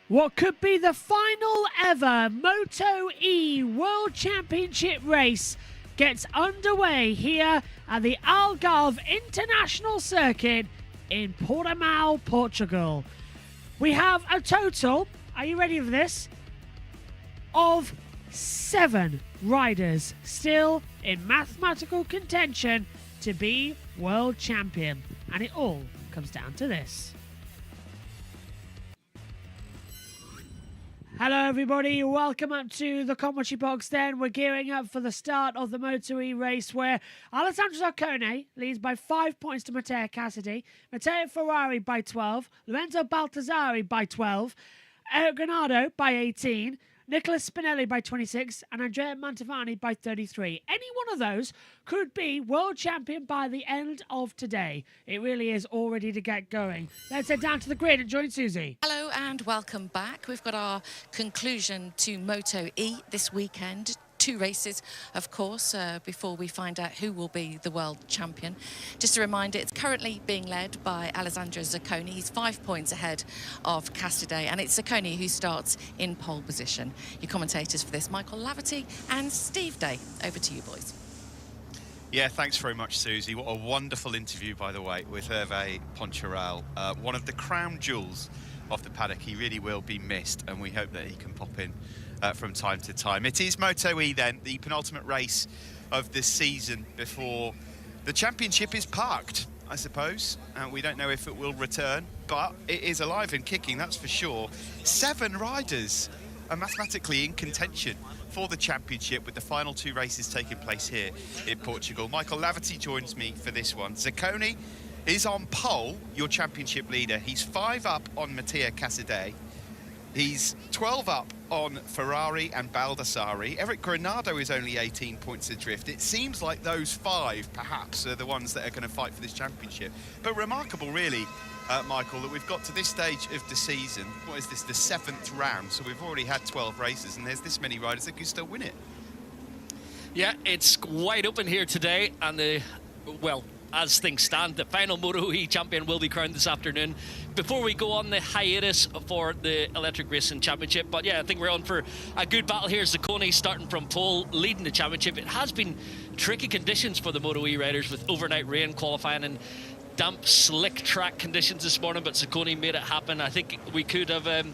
What could be the final ever Moto E World Championship race gets underway here at the Algarve International Circuit in Portimao, Portugal. We have a total, are you ready for this, of 7 riders still in mathematical contention to be world champion. And it all comes down to this. Hello everybody, welcome up to the commentary box then. We're gearing up for the start of the Moto E race where Alessandro Zaccone leads by 5 points to Matteo Cassidy, Matteo Ferrari by 12, Lorenzo Baldassari by 12, Eric Granado by 18, Nicola Spinelli by 26 and Andrea Mantovani by 33. Any one of those could be world champion by the end of today. It really is all ready to get going. Let's head down to the grid and join Susie. Hello and welcome back. We've got our conclusion to Moto E this weekend. 2 races, of course, before we find out who will be the world champion. Just a reminder, it's currently being led by Alessandro Zaccone. He's 5 points ahead of Cassidy, and it's Zaccone who starts in pole position. Your commentators for this, Michael Laverty and Steve Day. Over to you, boys. Yeah, thanks very much, Susie. What a wonderful interview, by the way, with Hervé Poncharal. One of the crown jewels of the paddock. He really will be missed, and we hope that he can pop in from time to time. It is Moto E then, the penultimate race of the season before the championship is parked, I suppose. We don't know if it will return, but it is alive and kicking, that's for sure. 7 riders are mathematically in contention for the championship, with the final 2 races taking place here in Portugal. Michael Laverty joins me for this one. Zaccone is on pole, your championship leader. He's 5 up on Matteo Cassidy. He's 12 up on Ferrari and Baldassari. Eric Granado is only 18 points adrift. It seems like those 5, perhaps, are the ones that are going to fight for this championship. But remarkable, really, Michael, that we've got to this stage of the season. What is this, the 7th round? So we've already had 12 races, and there's this many riders that can still win it. Yeah, it's wide open here today, and well, as things stand, the final Moto E champion will be crowned this afternoon before we go on the hiatus for the Electric Racing Championship. But yeah, I think we're on for a good battle here. Zaccone starting from pole, leading the championship. It has been tricky conditions for the Moto E riders with overnight rain qualifying and damp, slick track conditions this morning, but Zaccone made it happen. I think we could have a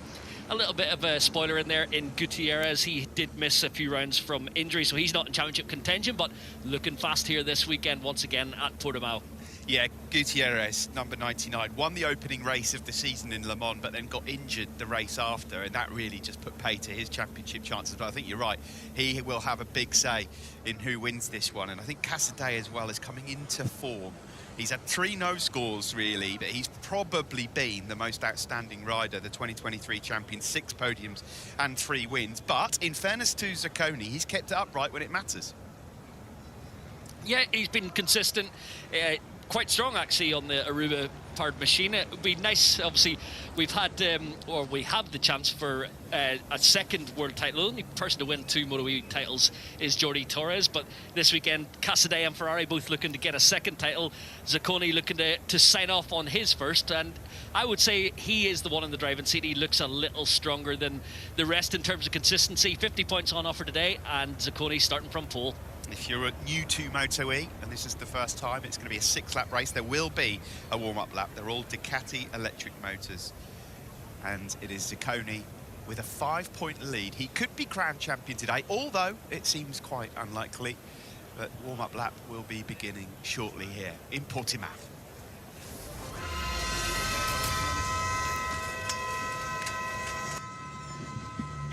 little bit of a spoiler in there in Gutierrez. He did miss a few rounds from injury, so he's not in championship contention, but looking fast here this weekend once again at Portimao. Yeah, Gutierrez, number 99, won the opening race of the season in Le Mans, but then got injured the race after, and that really just put pay to his championship chances. But I think you're right, he will have a big say in who wins this one, and I think Cassidy as well is coming into form. He's had 3 no scores, really, but he's probably been the most outstanding rider, the 2023 champion, 6 podiums and 3 wins. But in fairness to Zaccone, he's kept it upright when it matters. Yeah, he's been consistent, quite strong actually on the Aruba powered machine. It would be nice, obviously, we've had, or we have the chance for a second world title. The only person to win 2 Moto E titles is Jordi Torres, but this weekend Cassidy and Ferrari both looking to get a second title. Zaccone looking to sign off on his first, and I would say he is the one in the driving seat. He looks a little stronger than the rest in terms of consistency. 50 points on offer today, and Zaccone starting from pole. If you're new to Moto E, and this is the first time, it's going to be a 6-lap race. There will be a warm-up lap. They're all Ducati electric motors. And it is Zaccone with a 5-point lead. He could be crowned champion today, although it seems quite unlikely. But warm-up lap will be beginning shortly here in Portimao.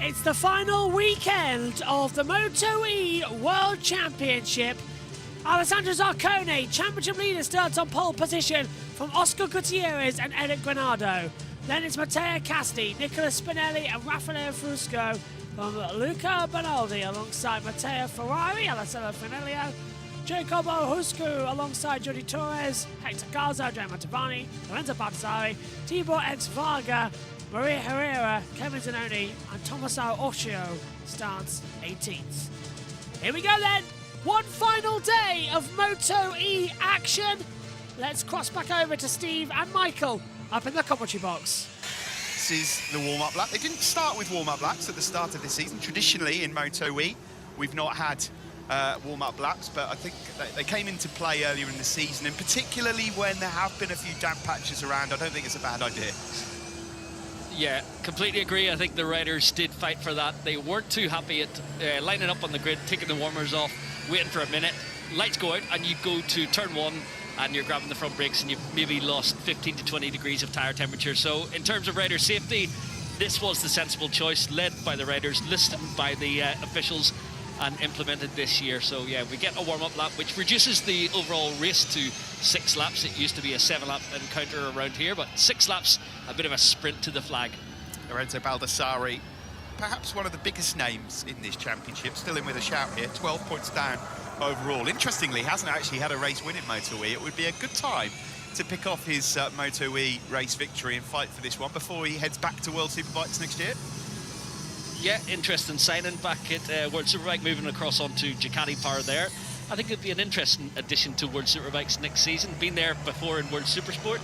It's the final weekend of the Moto E World Championship. Alessandro Zaccone, championship leader, starts on pole position from Oscar Gutierrez and Eric Granado. Then it's Matteo Cassidy, Nicola Spinelli and Raffaele Frusco from Luca Bonaldi alongside Matteo Ferrari, Alessandro Finelio, Jacobo Husku alongside Jordi Torres, Hector Garza, Andrea Mantovani, Lorenzo Baldassari, Tibor X Varga, Maria Herrera, Kevin Zanoni and Tommaso Oscio starts 18th. Here we go then, one final day of Moto E action. Let's cross back over to Steve and Michael up in the commentary box. this is the warm-up lap. They didn't start with warm-up laps at the start of this season. Traditionally in Moto E, we've not had warm-up laps, but I think they came into play earlier in the season, and particularly when there have been a few damp patches around, I don't think it's a bad idea. Yeah, completely agree. I think the riders did fight for that. They weren't too happy at lining up on the grid, taking the warmers off, waiting for a minute. Lights go out and you go to turn one and you're grabbing the front brakes and you've maybe lost 15 to 20 degrees of tyre temperature. So in terms of rider safety, this was the sensible choice, led by the riders, listened by the officials, and implemented this year. So yeah, we get a warm-up lap, which reduces the overall race to 6 laps. It used to be a 7-lap encounter around here, but 6 laps, a bit of a sprint to the flag. Lorenzo Baldassarri, perhaps one of the biggest names in this championship, still in with a shout here, 12 points down overall. Interestingly, hasn't actually had a race win in Moto E. It would be a good time to pick off his Moto E race victory and fight for this one before he heads back to World Superbikes next year. Yeah, interesting signing back at World Superbike, moving across onto Ducati Power there. I think it'd be an interesting addition to World Superbikes next season. Been there before in World Supersport,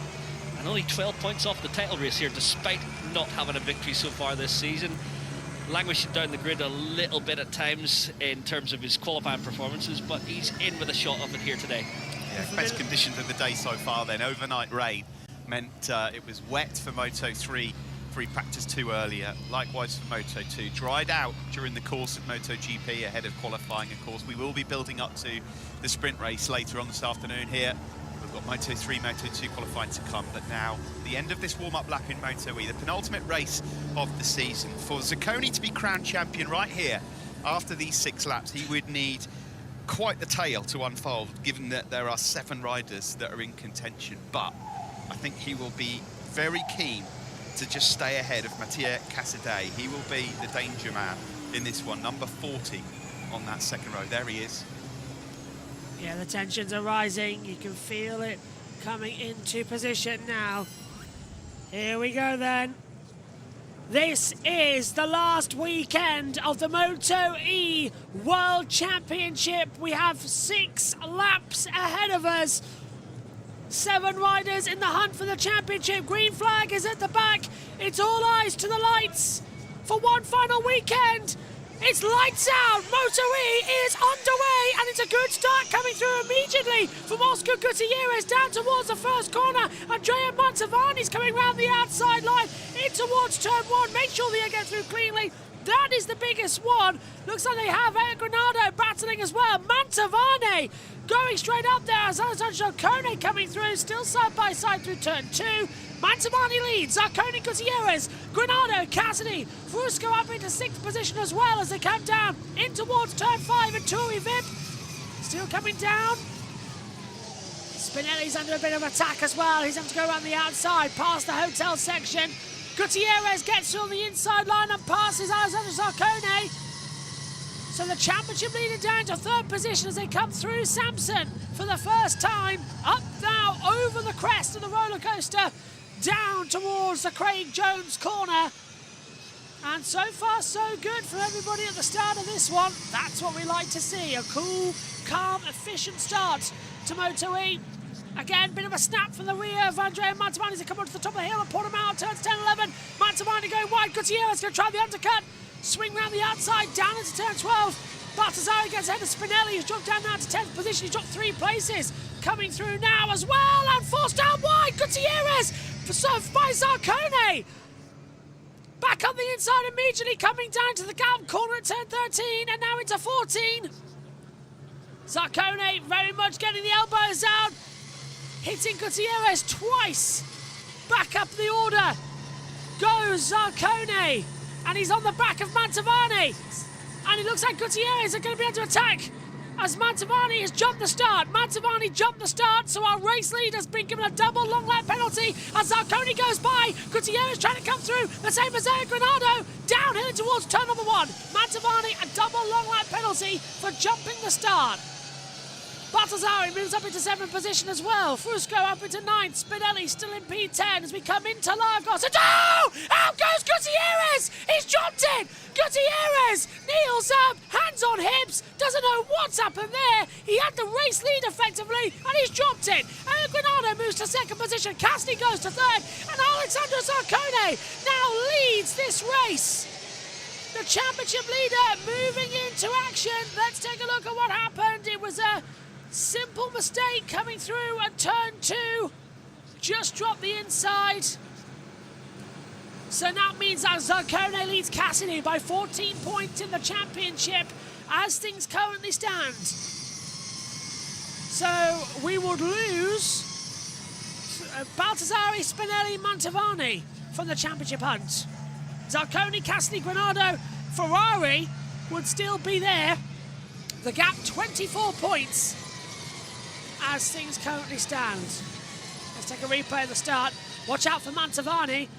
and only 12 points off the title race here, despite not having a victory so far this season. Languishing down the grid a little bit at times in terms of his qualifying performances, but he's in with a shot of it here today. Yeah, best conditions of the day so far then. Overnight rain meant it was wet for Moto 3. He practiced 2 earlier, likewise for Moto 2. Dried out during the course of MotoGP ahead of qualifying, of course. We will be building up to the sprint race later on this afternoon here. We've got Moto 3, Moto 2 qualifying to come, but now the end of this warm-up lap in Moto E, the penultimate race of the season. For Zacconi to be crowned champion right here after these 6 laps, he would need quite the tale to unfold, given that there are 7 riders that are in contention. But I think he will be very keen to just stay ahead of Mattia Casadei. He will be the danger man in this one, number 40 on that second row. There he is. Yeah, the tensions are rising. You can feel it coming into position now. Here we go then. This is the last weekend of the Moto E World Championship. We have 6 laps ahead of us. 7 riders in the hunt for the championship. Green flag is at the back. It's all eyes to the lights for one final weekend. It's lights out. Moto E is underway, and it's a good start coming through immediately from Oscar Gutierrez down towards the first corner. Andrea Mantovani's coming round the outside line in towards turn 1. Make sure that you get through cleanly. That is the biggest one. Looks like they have Granado battling as well. Mantovani going straight up there as Alessandro Zacconi coming through, still side by side through turn 2. Mantovani leads, Zacconi, Gutierrez, Granado, Cassidy, Fusco up into 6th position as well as they come down in towards turn 5, and Turi Vip still coming down. Spinelli's under a bit of attack as well. He's having to go around the outside past the hotel section. Gutierrez gets through on the inside line and passes Alessandro Zacconi. So the championship leader down to 3rd position as they come through Samson for the first time. Up now over the crest of the roller coaster, down towards the Craig Jones corner. And so far so good for everybody at the start of this one. That's what we like to see, a cool, calm, efficient start to Moto E. Again, bit of a snap from the rear of Andrea Mantovani as they come onto the top of the hill and Portimao turns 10-11. Mantovani going wide, Gutierrez going to try the undercut. Swing round the outside, down into turn 12. Baldassarri gets ahead of Spinelli, who's dropped down now to 10th position. He's dropped 3 places. Coming through now as well, and forced down wide. Gutierrez by Zacconi. Back up the inside immediately, coming down to the gap corner at turn 13, and now into 14. Zacconi very much getting the elbows out, hitting Gutierrez twice. Back up the order goes Zacconi, and he's on the back of Mantovani. And it looks like Gutierrez are going to be able to attack as Mantovani has jumped the start. Mantovani jumped the start, so our race lead has been given a double long lap penalty as Zacconi goes by. Gutierrez trying to come through, the same as Granado, downhill towards turn number 1. Mantovani, a double long lap penalty for jumping the start. Baltasaari moves up into 7th position as well. Frusco up into 9th. Spinelli still in P10 as we come into Lagos. And oh! Out goes Gutierrez! He's dropped it! Gutierrez kneels up, hands on hips, doesn't know what's happened there. He had the race lead effectively, and he's dropped it. Eric Granado moves to 2nd position. Cassidy goes to 3rd, and Alexandro Zarcone now leads this race. The championship leader moving into action. Let's take a look at what happened. It was a simple mistake coming through at turn 2. Just dropped the inside. So that means that Zarcone leads Cassidy by 14 points in the championship as things currently stand. So we would lose Baltasaari, Spinelli, Mantovani from the championship hunt. Zarcone, Cassidy, Granado, Ferrari would still be there. The gap 24 points as things currently stand. Let's take a replay of the start. Watch out for Mantovani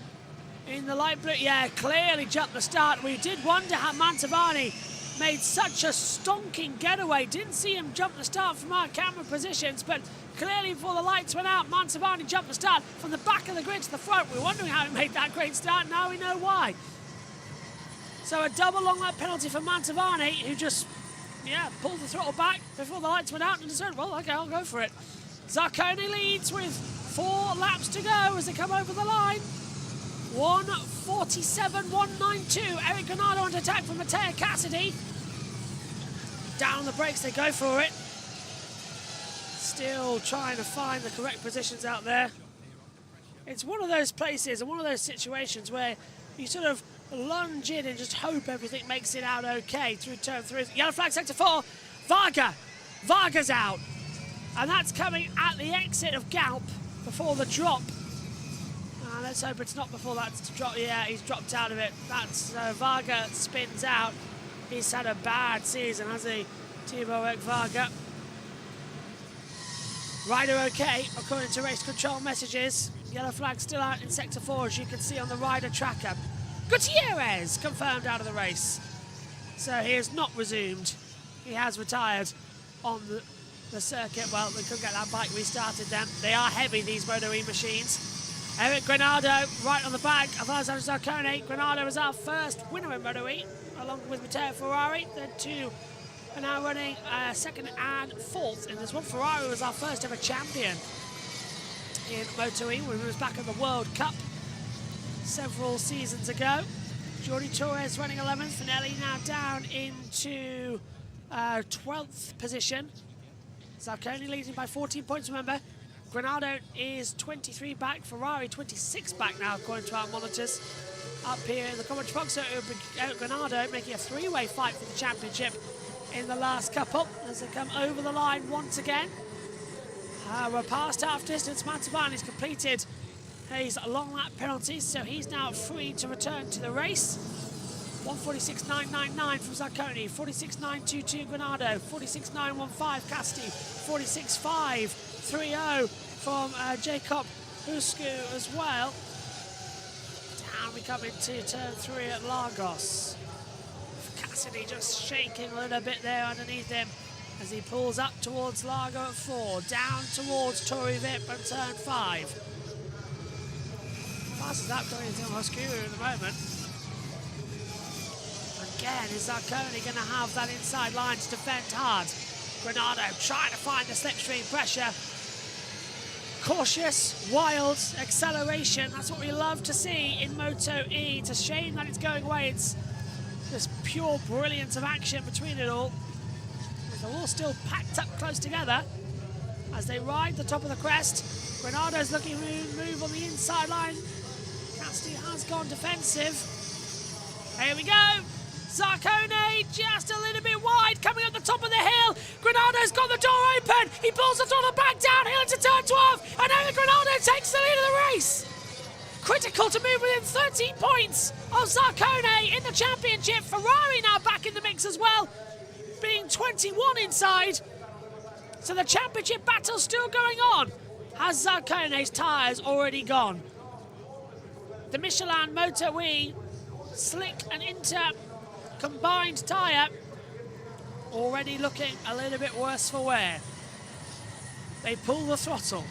in the light blue. Yeah, clearly jumped the start. We did wonder how Mantovani made such a stonking getaway. Didn't see him jump the start from our camera positions, but clearly before the lights went out, Mantovani jumped the start from the back of the grid to the front. We were wondering how he made that great start. Now we know why. So a double long lap penalty for Mantovani, who just, pulled the throttle back before the lights went out and decided, well, okay, I'll go for it. Zarcone leads with 4 laps to go as they come over the line. 1:47.192. Eric Granado on attack from Matteo Cassidy. Down the brakes, they go for it. Still trying to find the correct positions out there. It's one of those places and one of those situations where you sort of lunge in and just hope everything makes it out okay through turn 3. Yellow flag sector 4. Varga's out. And that's coming at the exit of Galp before the drop. Let's hope it's not before that's drop. Yeah, he's dropped out of it. That's Varga spins out. He's had a bad season, has he? Thibaut Varga. Rider okay, according to race control messages. Yellow flag still out in sector 4, as you can see on the rider tracker. Gutierrez confirmed out of the race. So he has not resumed. He has retired on the circuit. Well, they couldn't get that bike restarted then. They are heavy, these Moto E machines. Eric Granado right on the back of Alessandro Zarcone. Granado is our first winner in Moto E, along with Matteo Ferrari. The 2 are now running 2nd and 4th in this one. Ferrari was our first ever champion in Moto E when he was back at the World Cup several seasons ago. Jordi Torres running 11th. Finelli now down into 12th position. Zarcone leading by 14 points, remember. Granado is 23 back, Ferrari 26 back now, according to our monitors. Up here in the commentary box, so it'll be Granado making a 3-way fight for the championship in the last couple as they come over the line once again. We're past half distance. Mantovani's completed his long lap penalties, so he's now free to return to the race. 1:46.999 from Zarcone, 46.922 Granado, 46.915 Cassidy, 46.530 from Jacob Usku as well. Down we come into turn 3 at Lagos. Cassidy just shaking a little bit there underneath him as he pulls up towards Largo at 4, down towards Torrey Vip at turn 5. Fastest lap going into Hoskuru at the moment. Again, is Zarcone going to have that inside line to defend hard? Granado trying to find the slipstream pressure. Cautious, wild acceleration. That's what we love to see in Moto E. It's a shame that it's going away. It's this pure brilliance of action between it all. They're all still packed up close together as they ride the top of the crest. Granado's looking to move on the inside line. Cassidy has gone defensive. Here we go. Zarcone just a little bit wide, coming up the top of the hill. Granado's got the door open. He pulls the throttle back downhill into turn 12, and Eric Granado takes the lead of the race. Critical to move within 13 points of Zarcone in the championship. Ferrari now back in the mix as well, being 21 inside. So the championship battle's still going on. Has Zarcone's tyres already gone? The Michelin Moto E Slick and Inter combined tyre already looking a little bit worse for wear. They pull the throttle.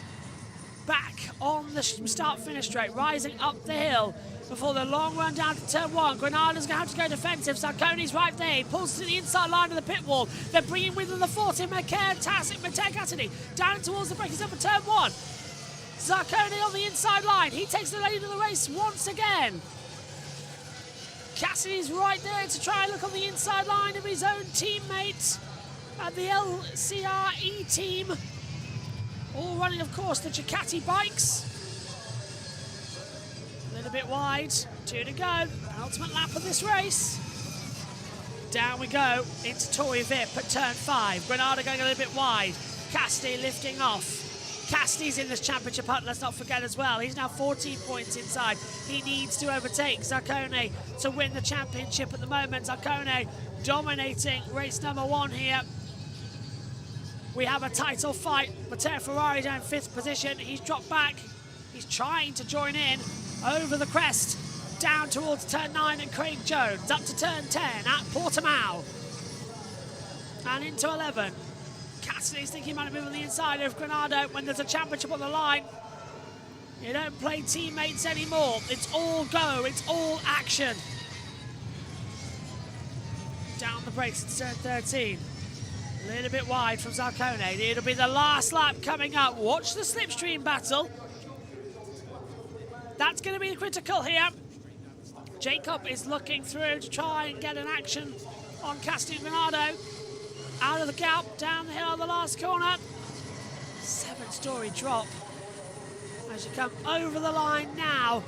Back on the start-finish straight, rising up the hill before the long run down to turn 1. Granada's going to have to go defensive. Sarkone's right there. He pulls to the inside line of the pit wall. They're bringing with them the 40. Matej Cassidy down towards the braking zone for turn 1. Sarkone on the inside line. He takes the lead of the race once again. Cassidy's right there to try and look on the inside line of his own teammate at the LCRE team. All running, of course, the Ducati bikes. A little bit wide, 2 to go. Penultimate lap of this race. Down we go into Torrey Vip at turn 5. Granada going a little bit wide. Cassidy lifting off. Cassidy's in this championship hunt, let's not forget as well. He's now 14 points inside. He needs to overtake Sarkone to win the championship at the moment. Sarkone dominating race number 1 here. We have a title fight. Matteo Ferrari down in 5th position. He's dropped back. He's trying to join in over the crest, down towards turn 9 and Craig Jones, up to turn 10 at Portimao. And into 11. Cassidy's thinking he might move on the inside of Granado when there's a championship on the line. You don't play teammates anymore. It's all go, it's all action. Down the brakes at turn 13. A little bit wide from Sarkone. It'll be the last lap coming up. Watch the slipstream battle. That's going to be critical here. Jacob is looking through to try and get an action on Cassidy and Granado. Out of the gap, down the hill, the last corner. 7-story drop. As you come over the line now,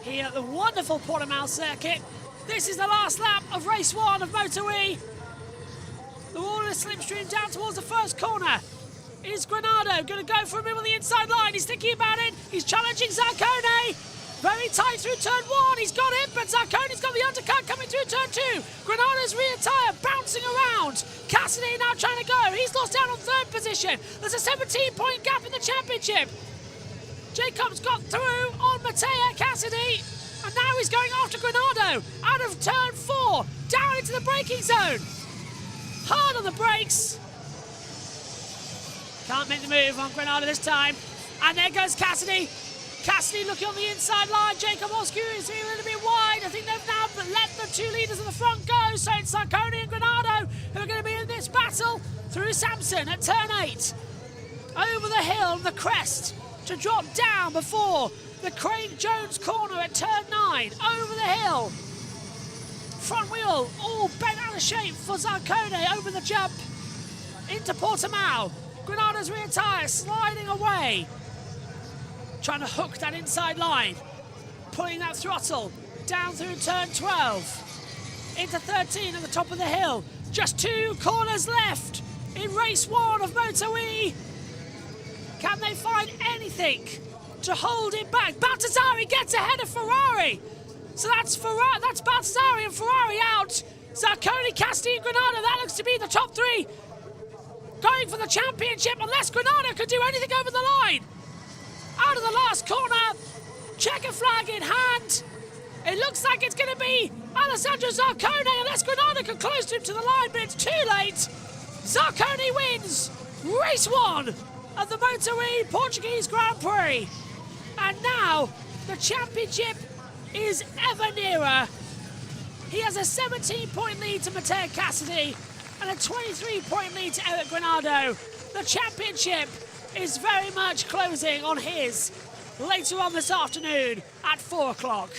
here at the wonderful Portimao circuit. This is the last lap of race 1 of Moto E. The water slipstream down towards the first corner. Is Granado going to go for a move on the inside line? He's thinking about it. He's challenging Sarkone. Very tight through turn 1. He's got it, but Sarkone's got the undercut coming through turn 2. Granada's rear tyre bouncing around. Cassidy now trying to go. He's lost out on 3rd position. There's a 17-point gap in the championship. Jacobs got through on Matteo Cassidy, and now he's going after Granado out of turn 4, down into the braking zone. Hard on the brakes. Can't make the move on Granado this time. And there goes Cassidy. Cassidy looking on the inside line. Jacob Oscu is a little bit wide. I think they've now let the 2 leaders in the front go. So it's Sarkone and Granado who are going to be in this battle through Samson at turn 8. Over the hill, the crest, to drop down before the Craig Jones corner at turn 9. Over the hill. Front wheel all bent out of shape for Sarkone over the jump into Portimao. Granada's rear tyre sliding away. Trying to hook that inside line. Pulling that throttle down through turn 12. Into 13 at the top of the hill. Just 2 corners left in race 1 of Moto E. Can they find anything to hold it back? Baldassarri gets ahead of Ferrari. So that's Baldassarri and Ferrari out. Sarkone, Cassidy and Granado, that looks to be the top 3 going for the championship unless Granado could do anything over the line. Out of the last corner, checker flag in hand. It looks like it's going to be Alessandro Sarkone unless Granado can close to him to the line, but it's too late. Sarkone wins race 1 of the Moto E Portuguese Grand Prix. And now the championship is ever nearer. He has a 17-point lead to Matteo Cassidy and a 23-point lead to Eric Granado. The championship is very much closing on his later on this afternoon at 4 o'clock.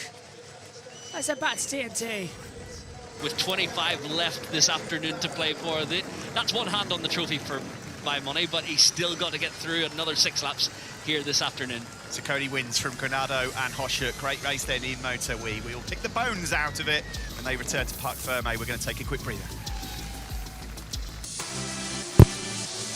Let's head back to TNT. With 25 left this afternoon to play for, that's one hand on the trophy for my money, but he's still got to get through another 6 laps here this afternoon. Ciccone wins from Granado and Hoshuk. Great race then in Moto E. We'll take the bones out of it when they return to Parc Ferme. We're going to take a quick breather.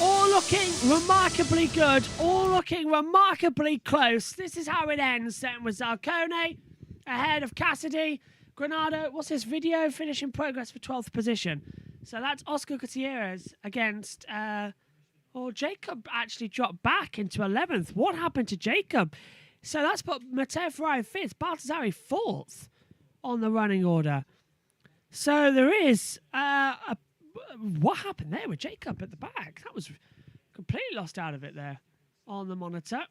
All looking remarkably good, all looking remarkably close. This is how it ends then with Sarkone ahead of Cassidy. Granado, what's this video? Finish in progress for 12th position. So that's Oscar Gutierrez against, Jacob actually dropped back into 11th. What happened to Jacob? So that's put Matteo Ferrari 5th, Baldassarri 4th on the running order. So there is what happened there with Jacob at the back? That was Completely lost out of it there on the monitor.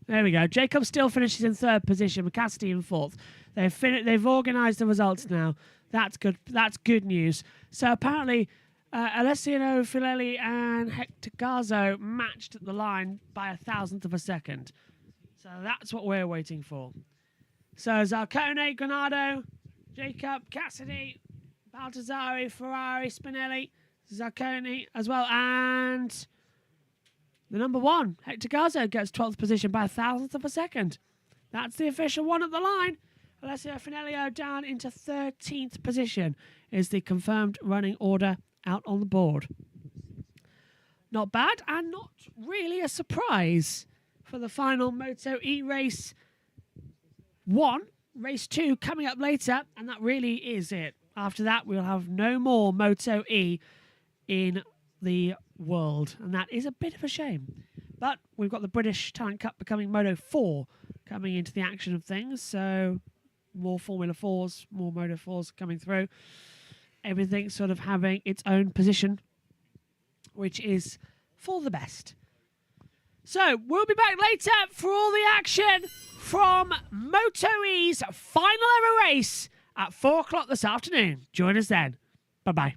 There we go. Jacob still finishes in 3rd position. Cassidy in 4th. They've organised the results now. That's good. That's good news. So apparently, Alessio Filelli and Hector Garzo matched at the line by 1,000th of a second. So that's what we're waiting for. So Zarcone, Granado, Jacob, Cassidy, Baltazzari, Ferrari, Spinelli, Zarcone as well, and the number 1, Hector Garzo, gets 12th position by 1,000th of a second. That's the official one at the line. Alessio Finelli down into 13th position is the confirmed running order out on the board. Not bad, and not really a surprise for the final Moto E race 1. Race 2 coming up later, and that really is it. After that, we'll have no more Moto E in the world, and that is a bit of a shame. But we've got the British Talent Cup becoming Moto 4 coming into the action of things, so more Formula 4s, more Moto 4s coming through. Everything sort of having its own position, which is for the best. So we'll be back later for all the action from Moto E's final ever race at 4 o'clock this afternoon. Join us then. Bye-bye.